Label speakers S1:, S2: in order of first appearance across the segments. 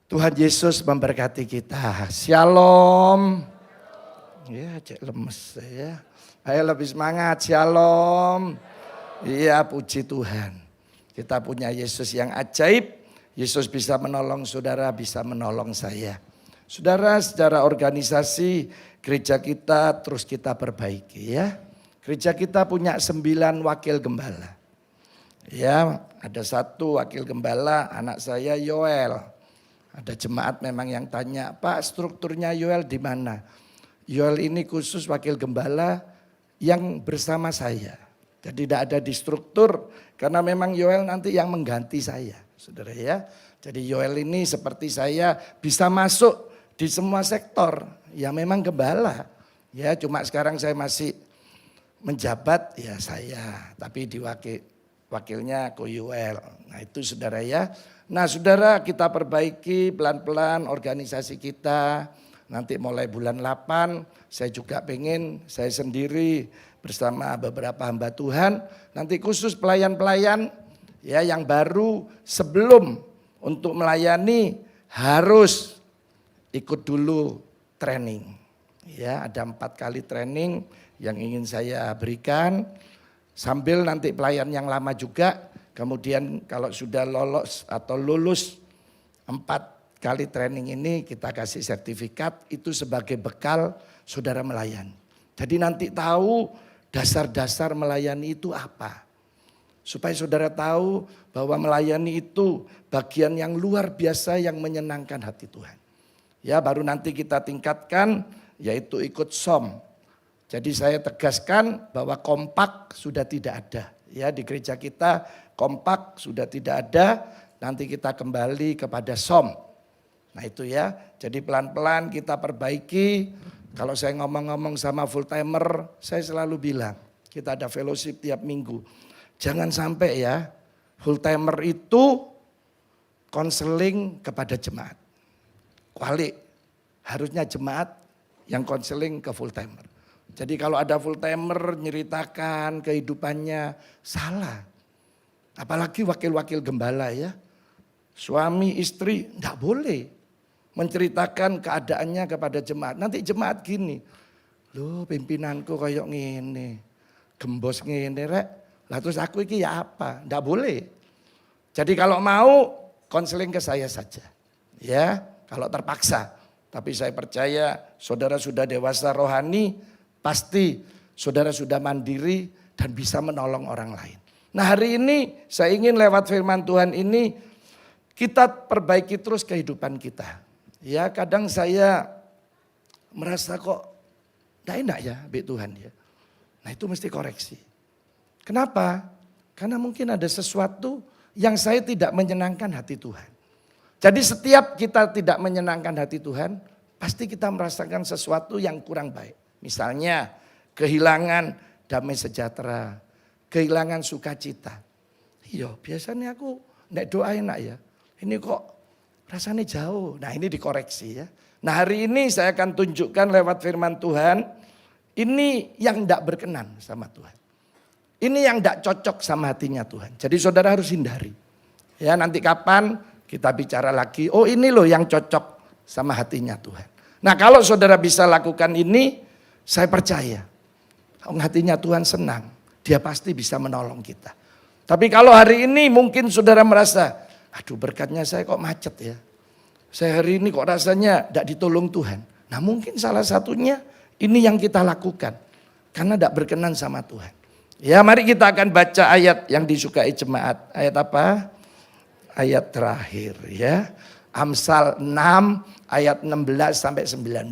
S1: Tuhan Yesus memberkati kita. Shalom. Ya, cek lemes ya. Ayo lebih semangat. Shalom. Iya, puji Tuhan. Kita punya Yesus yang ajaib. Yesus bisa menolong saudara, bisa menolong saya. Saudara, secara organisasi gereja kita terus kita perbaiki ya. Gereja kita punya 9 wakil gembala. Ya, ada 1 wakil gembala, anak saya Yoel. Ada jemaat memang yang tanya, Pak, strukturnya Yoel di mana? Yoel ini khusus wakil gembala yang bersama saya. Jadi tidak ada di struktur karena memang Yoel nanti yang mengganti saya, saudara ya. Jadi Yoel ini seperti saya bisa masuk di semua sektor. Ya memang gembala. Ya cuma sekarang saya masih menjabat ya saya, tapi wakilnya Ko Yoel. Nah itu saudara ya. Nah saudara, kita perbaiki pelan-pelan organisasi kita. Nanti mulai bulan 8 saya juga pengen saya sendiri bersama beberapa hamba Tuhan. Nanti khusus pelayan-pelayan ya yang baru sebelum untuk melayani harus ikut dulu training. Ya ada 4 kali training yang ingin saya berikan. Sambil nanti pelayan yang lama juga. Kemudian kalau sudah lolos atau lulus 4 kali training ini kita kasih sertifikat itu sebagai bekal saudara melayani. Jadi nanti tahu dasar-dasar melayani itu apa. Supaya saudara tahu bahwa melayani itu bagian yang luar biasa yang menyenangkan hati Tuhan. Ya baru nanti kita tingkatkan yaitu ikut SOM. Jadi saya tegaskan bahwa kompak sudah tidak ada. Ya di gereja kita kompak sudah tidak ada, nanti kita kembali kepada SOM. Nah itu ya, jadi pelan-pelan kita perbaiki. Kalau saya ngomong-ngomong sama full timer, saya selalu bilang, kita ada fellowship tiap minggu. Jangan sampai ya, full timer itu konseling kepada jemaat. Kualik, harusnya jemaat yang konseling ke full timer. Jadi kalau ada full timer nyeritakan kehidupannya, salah. Apalagi wakil-wakil gembala ya. Suami istri enggak boleh menceritakan keadaannya kepada jemaat. Nanti jemaat gini, loh pimpinanku kayak ngene, gembos ngene rek. Lah terus aku iki ya apa? Enggak boleh. Jadi kalau mau konseling ke saya saja. Ya, kalau terpaksa. Tapi saya percaya saudara sudah dewasa rohani, pasti saudara sudah mandiri dan bisa menolong orang lain. Nah hari ini saya ingin lewat firman Tuhan ini kita perbaiki terus kehidupan kita. Ya kadang saya merasa kok gak enak ya Bik Tuhan ya. Nah itu mesti koreksi. Kenapa? Karena mungkin ada sesuatu yang saya tidak menyenangkan hati Tuhan. Jadi setiap kita tidak menyenangkan hati Tuhan, pasti kita merasakan sesuatu yang kurang baik. Misalnya kehilangan damai sejahtera. Kehilangan sukacita. Iya biasanya aku gak doa enak ya. Ini kok rasanya jauh. Nah ini dikoreksi ya. Nah hari ini saya akan tunjukkan lewat firman Tuhan. Ini yang gak berkenan sama Tuhan. Ini yang gak cocok sama hatinya Tuhan. Jadi saudara harus hindari. Ya nanti kapan kita bicara lagi. Oh ini loh yang cocok sama hatinya Tuhan. Nah kalau saudara bisa lakukan ini. Saya percaya. Hatinya Tuhan senang. Dia pasti bisa menolong kita. Tapi kalau hari ini mungkin saudara merasa, aduh berkatnya saya kok macet ya. Saya hari ini kok rasanya tidak ditolong Tuhan. Nah mungkin salah satunya ini yang kita lakukan. Karena tidak berkenan sama Tuhan. Ya mari kita akan baca ayat yang disukai jemaat. Ayat apa? Ayat terakhir ya. Amsal 6 ayat 16 sampai 19.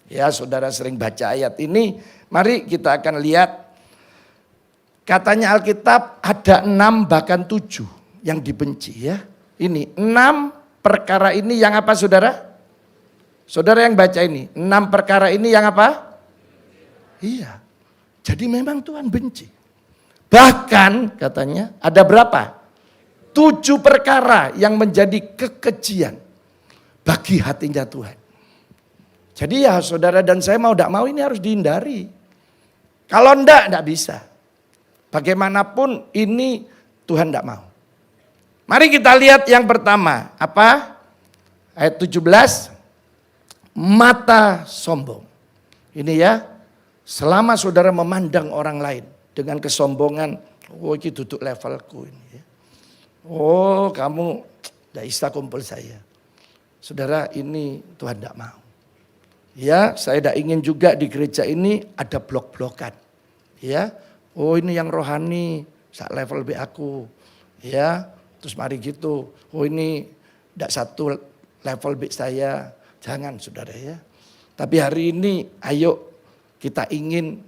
S1: Ya saudara sering baca ayat ini. Mari kita akan lihat. Katanya Alkitab ada 6 bahkan 7 yang dibenci ya. Ini 6 perkara ini yang apa saudara? Saudara yang baca ini 6 perkara ini yang apa? Iya. Jadi memang Tuhan benci. Bahkan katanya ada berapa? 7 perkara yang menjadi kekejian bagi hatinya Tuhan. Jadi ya saudara dan saya mau tidak mau ini harus dihindari. Kalau enggak bisa. Bagaimanapun ini Tuhan tidak mau. Mari kita lihat yang pertama. Apa? Ayat 17, mata sombong. Ini ya, selama saudara memandang orang lain dengan kesombongan, oh ini duduk levelku ini ya. Oh kamu tidak bisa kumpul saya. Saudara, ini Tuhan tidak mau. Ya, saya tidak ingin juga di gereja ini ada blok-blokan. Ya, oh ini yang rohani, sak level B aku. Ya, terus mari gitu. Oh ini tidak satu level B saya. Jangan saudara ya. Tapi hari ini ayo kita ingin,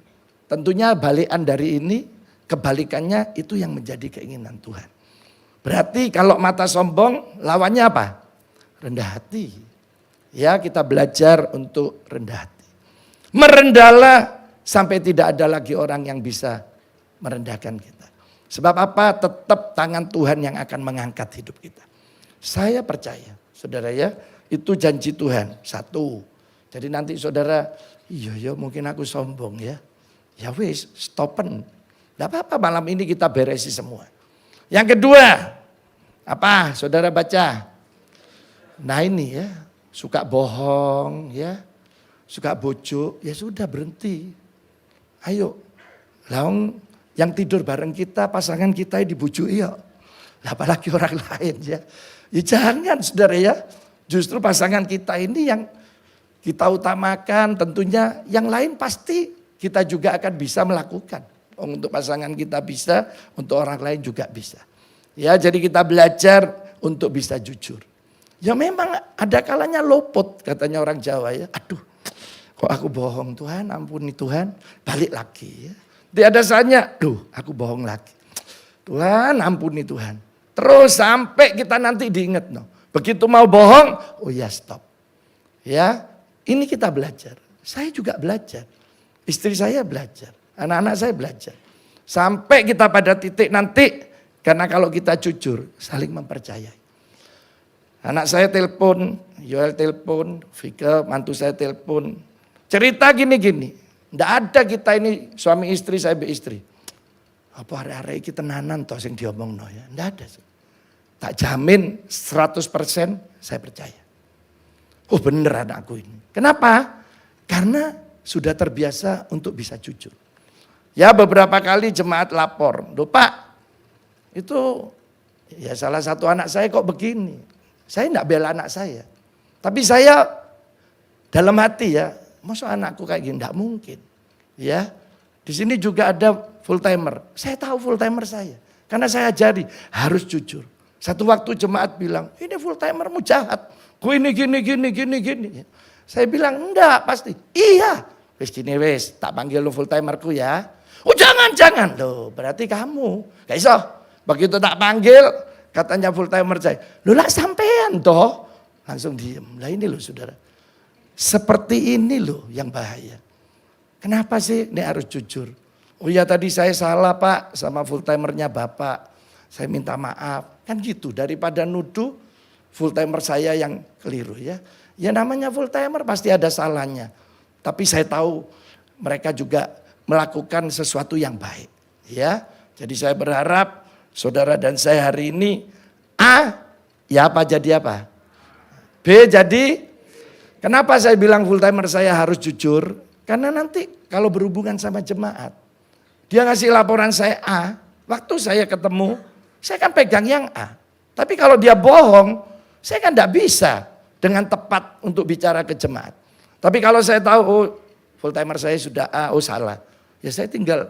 S1: tentunya balikan dari ini, kebalikannya itu yang menjadi keinginan Tuhan. Berarti kalau mata sombong lawannya apa? Rendah hati. Ya, kita belajar untuk rendah hati. Merendahlah sampai tidak ada lagi orang yang bisa merendahkan kita. Sebab apa? Tetap tangan Tuhan yang akan mengangkat hidup kita. Saya percaya, saudara ya, itu janji Tuhan. Satu. Jadi nanti saudara, iya mungkin aku sombong ya. Ya wis, stopen. Tidak apa-apa, malam ini kita beresi semua. Yang kedua, apa? Saudara baca. Nah ini ya, suka bohong ya, suka bojo, ya sudah berhenti. Ayo, laung yang tidur bareng kita, pasangan kita dibujui ya. Apalagi orang lain ya. Ya jangan saudara ya, justru pasangan kita ini yang kita utamakan, tentunya yang lain pasti kita juga akan bisa melakukan. Untuk pasangan kita bisa, untuk orang lain juga bisa. Ya jadi kita belajar untuk bisa jujur. Ya memang ada kalanya luput katanya orang Jawa ya. Aduh kok aku bohong Tuhan, ampuni Tuhan, balik lagi ya. Tiada saatnya, aku bohong lagi. Tuhan ampuni Tuhan. Terus sampai kita nanti diingat. Begitu mau bohong, oh ya stop. Ya ini kita belajar. Saya juga belajar. Istri saya belajar. Anak-anak saya belajar. Sampai kita pada titik nanti, karena kalau kita jujur, saling mempercayai. Anak saya telepon, Yoel telepon, Vika mantu saya telepon. Cerita gini-gini. Nggak ada kita ini suami istri, saya istri. Apa hari-hari kita tenanan toh yang diomong no ya. Nggak ada. Tak jamin 100% saya percaya. Oh bener anakku ini. Kenapa? Karena sudah terbiasa untuk bisa jujur. Ya beberapa kali jemaat lapor. Duh Pak, itu ya salah satu anak saya kok begini. Saya enggak bela anak saya. Tapi saya dalam hati ya, masa anakku kayak gini, enggak mungkin. Ya, di sini juga ada full timer. Saya tahu full timer saya. Karena saya ajari harus jujur. Satu waktu jemaat bilang, ini full timermu jahat. Ku ini gini. Saya bilang enggak pasti. Iya. Wis gini wis, tak panggil lu full timerku ya. Oh jangan. Loh berarti kamu. Gak iso. Begitu tak panggil, katanya full timer saya. Loh lah sampean toh. Langsung diem. Lah ini loh saudara. Seperti ini loh yang bahaya. Kenapa sih ini harus jujur? Oh ya tadi saya salah Pak sama full timernya Bapak. Saya minta maaf. Kan gitu daripada nuduh full timer saya yang keliru ya. Ya namanya full timer pasti ada salahnya. Tapi saya tahu mereka juga melakukan sesuatu yang baik. Ya, jadi saya berharap saudara dan saya hari ini A, ya apa jadi apa? B jadi, kenapa saya bilang full timer saya harus jujur? Karena nanti kalau berhubungan sama jemaat, dia ngasih laporan saya A, waktu saya ketemu, saya kan pegang yang A. Tapi kalau dia bohong, saya kan tidak bisa dengan tepat untuk bicara ke jemaat. Tapi kalau saya tahu, oh full timer saya sudah A, oh salah. Ya saya tinggal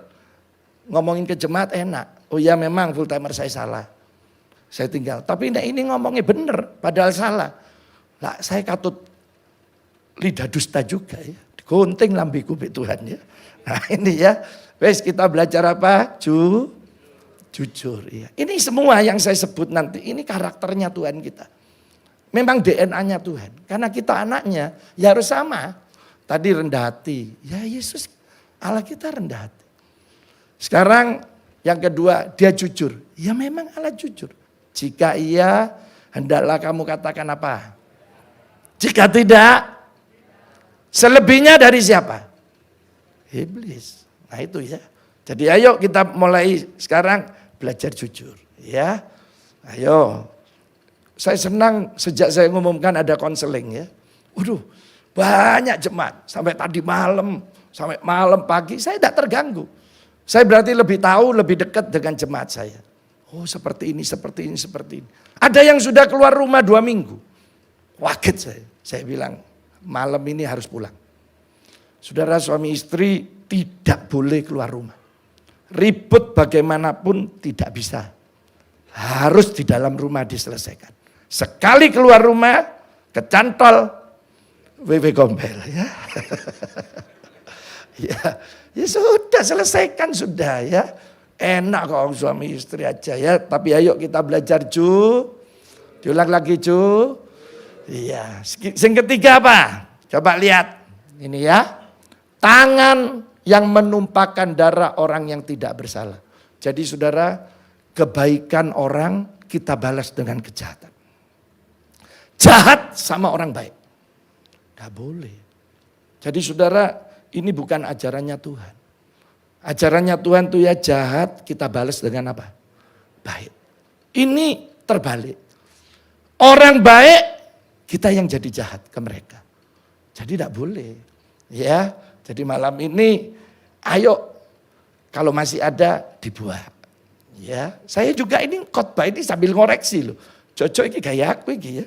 S1: ngomongin ke jemaat enak. Oh ya memang full timer saya salah. Saya tinggal. Tapi ini ngomongnya benar, padahal salah. Lah saya katut lidah dusta juga ya. Digunting lambiku Tuhan ya. Nah ini ya. Wes kita belajar apa? Jujur ya. Ini semua yang saya sebut nanti, ini karakternya Tuhan kita. Memang DNA-nya Tuhan. Karena kita anaknya, ya harus sama. Tadi rendah hati. Ya Yesus, Allah kita rendah hati. Sekarang yang kedua, dia jujur. Ya memang Allah jujur. Jika iya, hendaklah kamu katakan apa? Jika tidak, selebihnya dari siapa? Iblis. Nah itu ya. Jadi ayo kita mulai sekarang belajar jujur. Ya, ayo. Saya senang sejak saya ngumumkan ada konseling ya. Waduh, banyak jemaat sampai tadi malam, sampai malam pagi saya tidak terganggu. Saya berarti lebih tahu, lebih dekat dengan jemaat saya. Oh seperti ini, seperti ini, seperti ini. Ada yang sudah keluar rumah 2 minggu. Kaget saya. Saya bilang malam ini harus pulang. Saudara suami istri tidak boleh keluar rumah. Ribut bagaimanapun tidak bisa. Harus di dalam rumah diselesaikan. Sekali keluar rumah, kecantol, WW gombel ya. Ya sudah selesaikan sudah ya. Enak kok suami istri aja ya. Tapi ayo kita belajar Ju. Diulang lagi Ju. Iya. Yang ketiga apa? Coba lihat. Ini ya. Tangan yang menumpahkan darah orang yang tidak bersalah. Jadi saudara, kebaikan orang kita balas dengan kejahatan. Jahat sama orang baik. Gak boleh. Jadi saudara, ini bukan ajarannya Tuhan. Ajarannya Tuhan tuh ya jahat, kita balas dengan apa? Baik. Ini terbalik. Orang baik, kita yang jadi jahat ke mereka. Jadi tidak boleh. Ya, jadi malam ini, ayo kalau masih ada dibuat. Ya, saya juga ini khotbah ini sambil ngoreksi loh. Cocok ini gaya aku ini ya.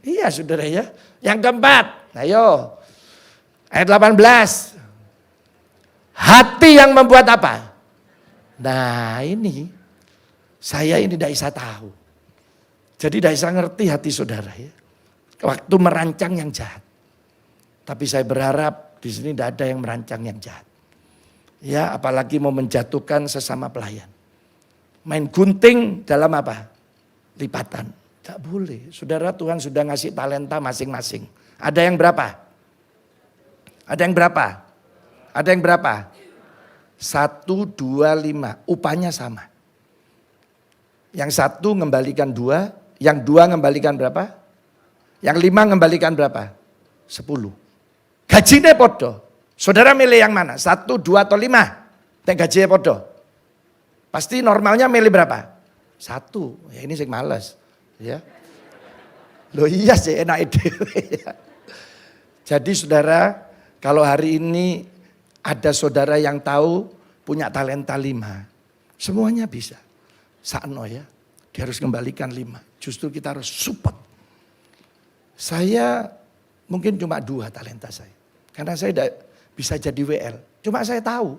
S1: Iya saudara ya. Yang keempat, ayo. Ayat 18. Hati yang membuat apa? Nah ini, saya ini tidak bisa tahu. Jadi tidak bisa ngerti hati saudara ya. Waktu merancang yang jahat. Tapi saya berharap di sini tidak ada yang merancang yang jahat. Ya apalagi mau menjatuhkan sesama pelayan. Main gunting dalam apa? Lipatan. Tidak boleh. Saudara Tuhan sudah ngasih talenta masing-masing. Ada yang berapa? Ada yang berapa? Ada yang berapa? 1, 2, 5. Upahnya sama. Yang 1 ngembalikan 2. Yang 2 ngembalikan berapa? Yang 5 ngembalikan berapa? 10. Gajinya podo. Saudara milih yang mana? 1, 2 atau 5? Yang gajinya podo. Pasti normalnya milih berapa? 1. Ya ini sih males. Ya. Loh iya sih enak ide. Jadi saudara, kalau hari ini ada saudara yang tahu punya talenta 5. Semuanya bisa. Sakno ya. Dia harus kembalikan 5. Justru kita harus support. Saya mungkin cuma 2 talenta saya. Karena saya tidak bisa jadi WL. Cuma saya tahu.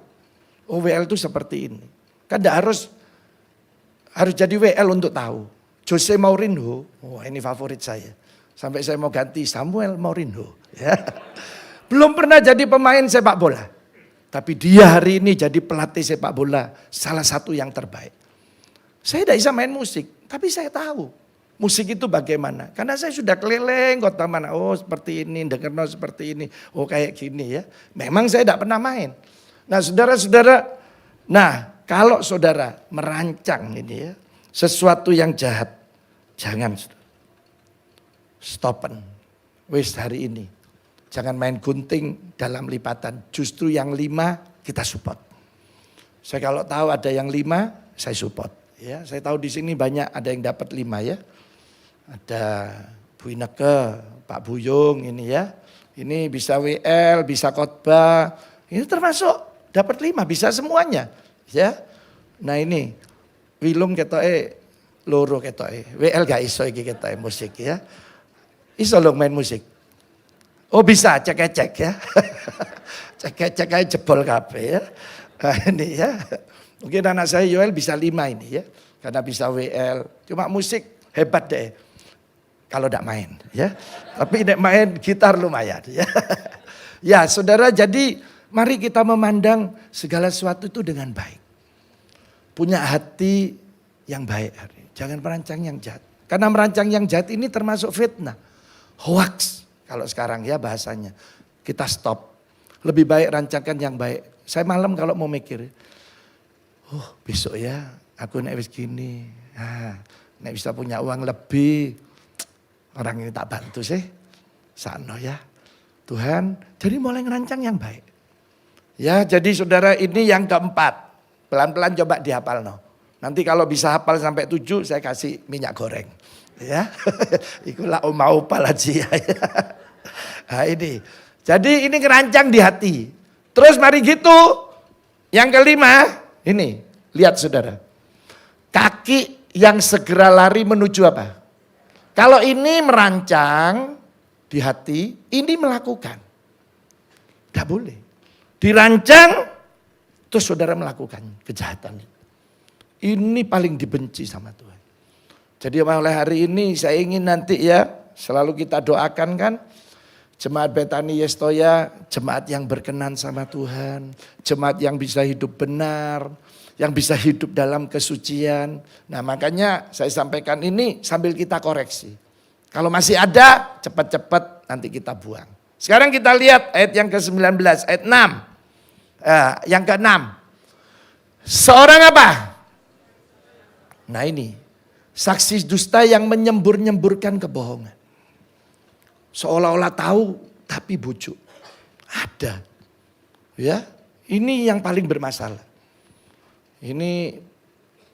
S1: Oh WL itu seperti ini. Kan tidak harus jadi WL untuk tahu. Jose Mourinho, oh ini favorit saya. Sampai saya mau ganti Samuel Mourinho. Ya. Belum pernah jadi pemain sepak bola. Tapi dia hari ini jadi pelatih sepak bola. Salah satu yang terbaik. Saya tidak bisa main musik. Tapi saya tahu musik itu bagaimana. Karena saya sudah keliling kota mana. Oh seperti ini, dengarno seperti ini. Oh kayak gini ya. Memang saya tidak pernah main. Nah saudara-saudara. Nah kalau saudara merancang ini ya. Sesuatu yang jahat, jangan stopen. Wis hari ini, jangan main gunting dalam lipatan. Justru yang 5 kita support. Saya kalau tahu ada yang 5, saya support. Ya, saya tahu di sini banyak ada yang dapat 5 ya. Ada Bu Ineke, Pak Buyung ini ya. Ini bisa WL, bisa khotbah. Ini termasuk dapat 5, bisa semuanya. Ya, nah ini. Wilung ketoke loro ketoke. WL gak iso iki ketoke musik ya. Iso lho main musik. Oh bisa cek-cek ya. Cek-cek aja jebol kabeh ya. Nah, ini ya. Mungkin anak saya Yoel bisa 5 ini ya. Karena bisa WL. Cuma musik hebat deh. Kalau tidak main ya. Tapi tidak main gitar lumayan ya. Ya saudara, jadi mari kita memandang segala sesuatu itu dengan baik. Punya hati yang baik. Jangan merancang yang jahat. Karena merancang yang jahat ini termasuk fitnah. Hoax. Kalau sekarang ya bahasanya. Kita stop. Lebih baik rancangkan yang baik. Saya malam kalau mau mikir. Oh besok ya aku nek wis gini. Nek bisa punya uang lebih. Orang ini tak bantu sih. Sano ya. Tuhan. Jadi mulai ngerancang yang baik. Ya jadi saudara ini yang keempat. Pelan-pelan coba dihafal no. Nanti kalau bisa hafal sampai 7 saya kasih minyak goreng. Ya, ikulah mau palajia. Nah ini, jadi ini kerancang di hati. Terus mari gitu, yang kelima, ini lihat saudara, kaki yang segera lari menuju apa? Kalau ini merancang di hati, ini melakukan. Tidak boleh. Dirancang, terus saudara melakukan kejahatan. Ini paling dibenci sama Tuhan. Jadi mulai hari ini saya ingin nanti ya, selalu kita doakan kan, Jemaat Betani Yestoya, jemaat yang berkenan sama Tuhan, jemaat yang bisa hidup benar, yang bisa hidup dalam kesucian. Nah makanya saya sampaikan ini sambil kita koreksi. Kalau masih ada, cepat-cepat nanti kita buang. Sekarang kita lihat ayat yang ke-19, ayat 6. Yang ke-6. Seorang apa? Nah ini, saksi dusta yang menyembur-nyemburkan kebohongan. Seolah-olah tahu tapi bujuk. Ada. Ya, ini yang paling bermasalah. Ini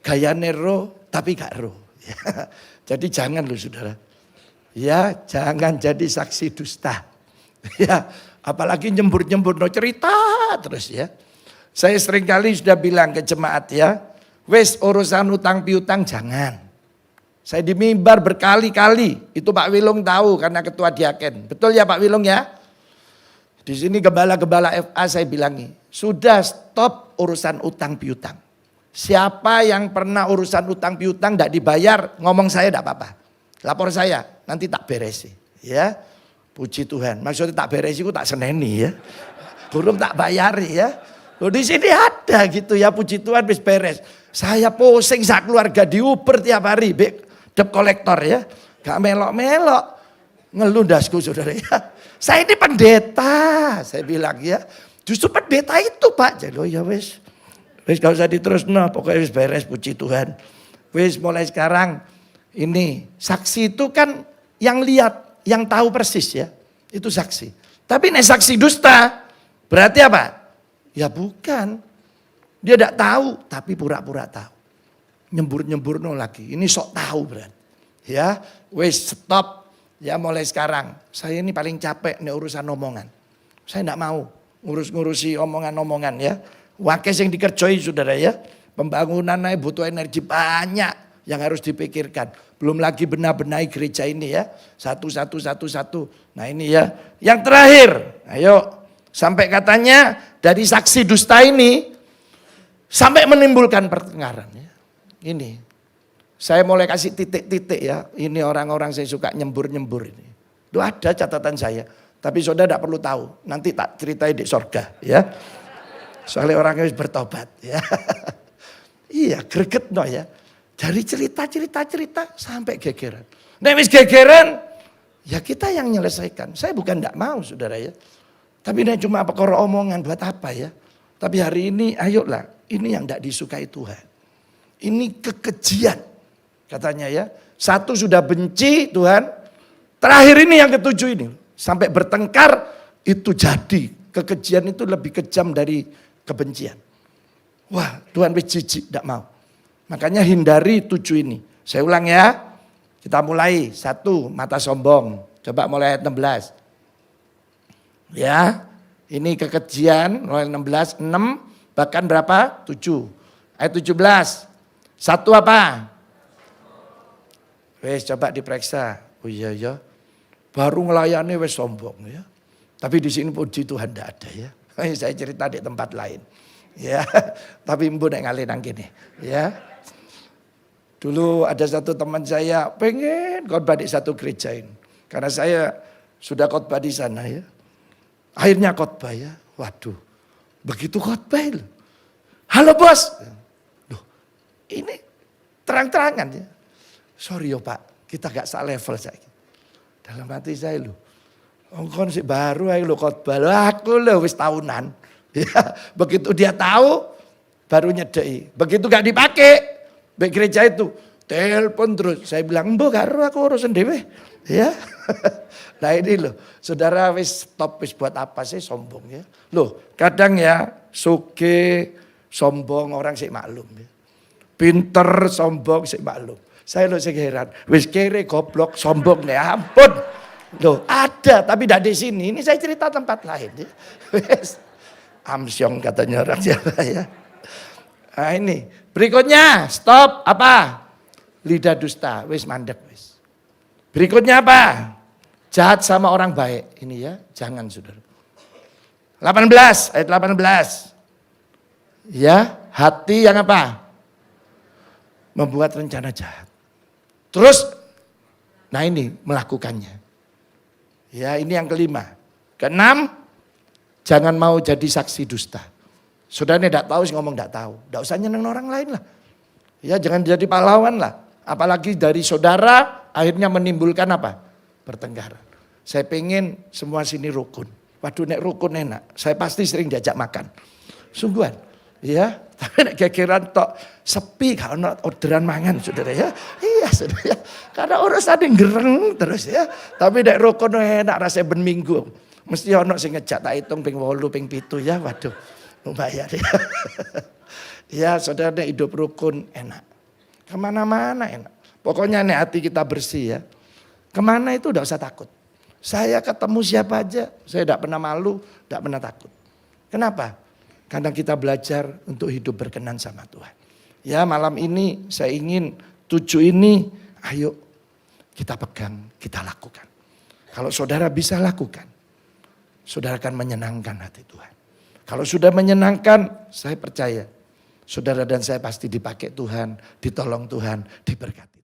S1: gaya nero tapi gak roh. Ya, jadi jangan loh saudara. Ya, jangan jadi saksi dusta. Ya, apalagi nyembur-nyembur no cerita terus ya. Saya sering kali sudah bilang ke jemaat ya, wes urusan utang piutang jangan. Saya di mimbar berkali-kali, itu Pak Wilung tahu karena ketua diaken. Betul ya Pak Wilung ya? Di sini gembala-gembala FA saya bilangi, sudah stop urusan utang piutang. Siapa yang pernah urusan utang piutang tidak dibayar, ngomong saya tidak apa-apa. Lapor saya, nanti tak beresi. Ya, puji Tuhan. Maksudnya tak beresi, aku tak seneni ya. Burung tak bayari ya. Loh, di sini ada gitu ya, puji Tuhan bis beres. Saya pusing sak keluarga di Uber tiap hari, dep kolektor ya. Gak melok-melok. Ngelundasku saudara ya. Saya ini pendeta, saya bilang ya. Justru pendeta itu Pak. Jadi ya wis. Wis gak usah diterus, nah pokoknya wis beres puji Tuhan. Wis mulai sekarang ini saksi itu kan yang lihat, yang tahu persis ya. Itu saksi. Tapi nek saksi dusta berarti apa? Ya bukan. Dia tidak tahu tapi pura-pura tahu. Nyembur-nyembur no lagi. Ini sok tahu berarti. Ya, wis stop. Ya mulai sekarang. Saya ini paling capek nih urusan omongan. Saya tidak mau ngurus-ngurusi omongan-omongan ya. Wakil yang dikerjoi saudara ya. Pembangunan butuh energi banyak yang harus dipikirkan. Belum lagi benar-benar gereja ini ya. Satu. Nah ini ya. Yang terakhir. Ayo. Sampai katanya dari saksi dusta ini. Sampai menimbulkan pertengkaran ya. Ini. Saya mulai kasih titik-titik ya. Ini orang-orang saya suka nyembur-nyembur ini. Itu ada catatan saya. Tapi saudara tidak perlu tahu. Nanti tak ceritain di sorga ya. Soalnya orang harus bertobat ya. Iya greget no ya. Dari cerita sampai gegeran. Nah wis gegeran ya kita yang menyelesaikan. Saya bukan tidak mau saudara ya. Tapi ini cuma perkara omongan buat apa ya. Tapi hari ini ayolah. Ini yang tidak disukai Tuhan. Ini kekejian. Katanya ya. Satu sudah benci Tuhan. Terakhir ini yang ketujuh ini. Sampai bertengkar itu jadi. Kekejian itu lebih kejam dari kebencian. Wah Tuhan wis jijik tidak mau. Makanya hindari 7 ini. Saya ulang ya. Kita mulai. 1 mata sombong. Coba mulai ayat 16. Ya. Ini kekejian. Mulai 16. 6. Bahkan berapa? 7. Ayat 17. 1 apa? Wes coba diperiksa. Oh iya ya. Baru ngelayani wes sombong ya. Tapi di sini puji Tuhan tidak ada ya. Saya cerita di tempat lain. Ya. Tapi mbu nek ngalih nang kene. Ya. Dulu ada satu teman saya pengen khotbah di satu gereja ini. Karena saya sudah khotbah di sana ya. Akhirnya khotbah ya. Waduh. Begitu khotbah loh. Halo bos. Loh, ini terang-terangan ya. Sorry yo Pak, kita gak level saya. Dalam hati saya loh. Engkau sih baru aja lo khotbah. Aku lo wis tahunan. Ya, begitu dia tahu baru nyedei. Begitu gak dipakai, baik gereja itu telepon terus. Saya bilang, "Mbok karo aku urusan dhewe." Ya. Nah ini loh, saudara wis stop wis buat apa sih sombong ya. Loh, kadang ya soge sombong orang sih maklum ya. Pinter sombong sih maklum. Saya loh heran. Wis kere goblok sombong ya ampun. Loh ada tapi tidak di sini. Ini saya cerita tempat lain. Wis amsyong katanya orang Jawa ya. Nah ini berikutnya stop apa? Lidah dusta. Wis mandek wis. Berikutnya apa? Jahat sama orang baik. Ini ya jangan saudara. 18 ayat 18. Ya hati yang apa? Membuat rencana jahat. Terus, nah ini melakukannya. Ya ini yang kelima. Keenam, jangan mau jadi saksi dusta. Saudara tidak tahu, ngomong tidak tahu. Tidak usah nyeneng orang lain lah. Ya jangan jadi pahlawan lah. Apalagi dari saudara akhirnya menimbulkan apa? Pertengkaran. Saya pengen semua sini rukun. Waduh nek rukun enak. Saya pasti sering diajak makan. Sungguhan. Ya, tapi nek kekiran tok sepi kalau orderan mangan saudara ya. Iya saudara ya. Karena urusan gereng terus ya. Tapi nek rukun enak rasanya ben minggu. Mesti ono sing ngejak tak hitung ping 8 ping 7 ya. Waduh. Lumayan ya. Ya saudara nek hidup rukun enak. Kemana-mana enak. Pokoknya nek hati kita bersih ya. Kemana itu udah usah takut. Saya ketemu siapa aja. Saya tidak pernah malu, tidak pernah takut. Kenapa? Karena kita belajar untuk hidup berkenan sama Tuhan. Ya malam ini saya ingin 7 ini ayo kita pegang, kita lakukan. Kalau saudara bisa lakukan, saudara akan menyenangkan hati Tuhan. Kalau sudah menyenangkan, saya percaya saudara dan saya pasti dipakai Tuhan, ditolong Tuhan, diberkati.